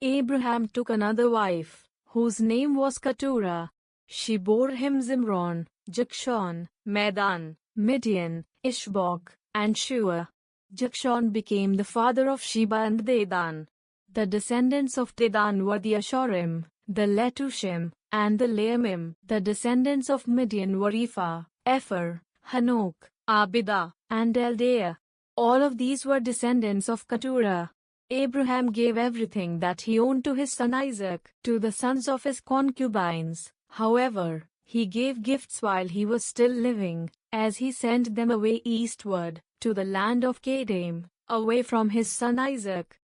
Abraham took another wife, whose name was Keturah. She bore him Zimron, Jokshon, Medan, Midian, Ishbak, and Shua. Jokshon became the father of Sheba and Dedan. The descendants of Dedan were the Ashurim, the Letushim, and the Laamim. The descendants of Midian were Ephah, Epher, Hanok, Abida, and Eldaah. All of these were descendants of Keturah. Abraham gave everything that he owned to his son Isaac, to the sons of his concubines. However, he gave gifts while he was still living, as he sent them away eastward, to the land of Canaan, away from his son Isaac.